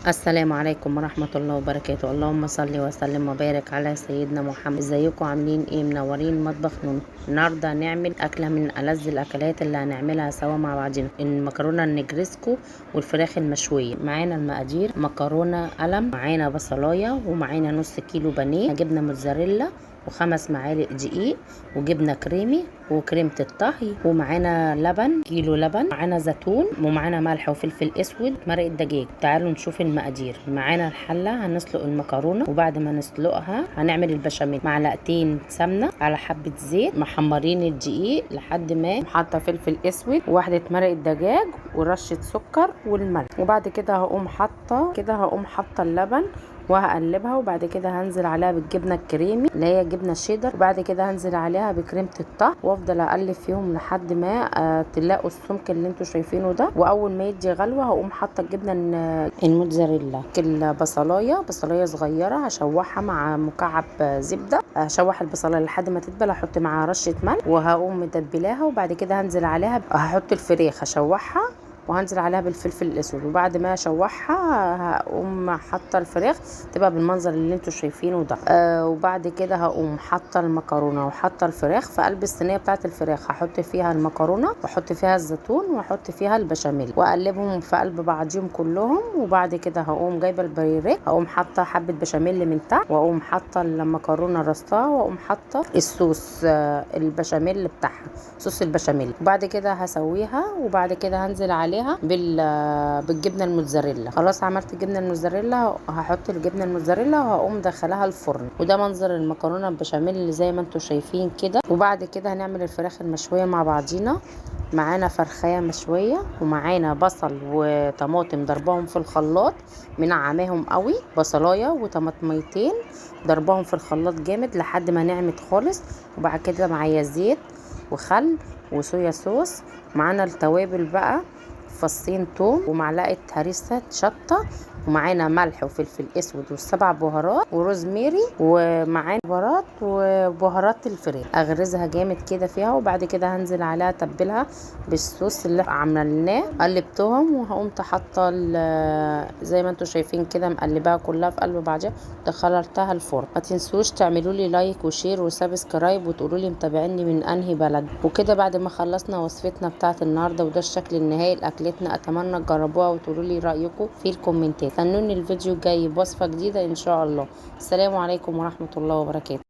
السلام عليكم ورحمة الله وبركاته. اللهم صل وسلم وبارك على سيدنا محمد. ازيكم عاملين ايه؟ منورين مطبخ نون. النهارده هنعمل اكله من ألذ الاكلات اللي هنعملها سوا مع بعضنا، المكرونه النجريسكو والفراخ المشويه. معانا المقادير: مكرونه قلم، معانا بصلايه، ومعانا نص كيلو بانيه، جبنه موتزاريلا، و5 معالق دقيق، وجبنه كريمي وكريمه الطهي، ومعانا لبن، كيلو لبن، معانا زيتون، ومعانا ملح وفلفل اسود، مرقه دجاج. تعالوا نشوف المقادير. معانا الحله هنسلق المكرونه، وبعد ما نسلقها هنعمل البشاميل: معلقتين سمنه على حبه زيت، محمرين الدقيق لحد ما، حاطه فلفل اسود، وواحده مرقه دجاج، ورشه سكر والملح. وبعد كده هقوم حاطه اللبن وهقلبها، وبعد كده هنزل عليها بالجبنه الكريمي اللي هي جبنه الشيدر، وبعد كده هنزل عليها بكريمه الطهي، وافضل اقلب فيهم لحد ما تلاقوا السمك اللي انتوا شايفينه ده. واول ما يدي غلوه هقوم حاطه الجبنه الموتزاريلا. بصلايه صغيره هشوحها مع مكعب زبده، هشوح البصلايه لحد ما تدبل، احط معاها رشه ملح، وهقوم متبلاها. وبعد كده هنزل عليها، هحط الفراخ هشوحها وهنزل عليها بالفلفل الاسود، وبعد ما اشوحها هقوم حاطه الفراخ تبقى بالمنظر اللي انتوا شايفينه ده. وبعد كده هقوم حاطه المكرونه وحاطه الفراخ في قلب الصينيه بتاعه الفراخ، هحط فيها المكرونه واحط فيها الزيتون واحط فيها البشاميل واقلبهم في قلب بعضهم كلهم. وبعد كده هقوم جايبه البريريك، هقوم حاطه حبه بشاميل من تحت، واقوم حاطه المكرونه رصاها، واقوم حاطه الصوص البشاميل بتاعها، صوص البشاميل. وبعد كده هسويها، وبعد كده هنزل عليها بالجبنه الموتزاريلا. خلاص عملت الجبنه الموتزاريلا، هحط الجبنه الموتزاريلا وهقوم دخلها الفرن. وده منظر المكرونه البشاميل اللي زي ما انتم شايفين كده. وبعد كده هنعمل الفراخ المشويه مع بعضينا. معانا فرخايه مشويه، ومعانا بصل وطماطم ضربهم في الخلاط، منعماهم قوي، بصلايه وطماطميتين ضربهم في الخلاط جامد لحد ما نعمت خالص. وبعد كده معايا زيت وخل وصويا صوص. معانا التوابل بقى: فصين توم، ومعلقه هريسه شطه، ومعانا ملح وفلفل اسود والسبع بهارات وروزميري، ومعانا بهارات وبهارات الفراخ. اغرزها جامد كده فيها، وبعد كده هنزل عليها تبلها بالصوص اللي عملناه. قلبتهم وهقوم حاطه زي ما انتم شايفين كده، مقلباها كلها في قلب بعضها، دخلتها الفرن. ما تنسوش تعملوا لي لايك وشير وسبسكرايب، وتقولوا لي متابعيني من انهي بلد. وكده بعد ما خلصنا وصفتنا بتاعت النهارده، وده الشكل النهائي لاكلتنا. اتمنى تجربوها وتقولوا لي رايكم في الكومنتات. استنوني الفيديو الجاي بوصفه جديده ان شاء الله. السلام عليكم ورحمه الله وبركاته.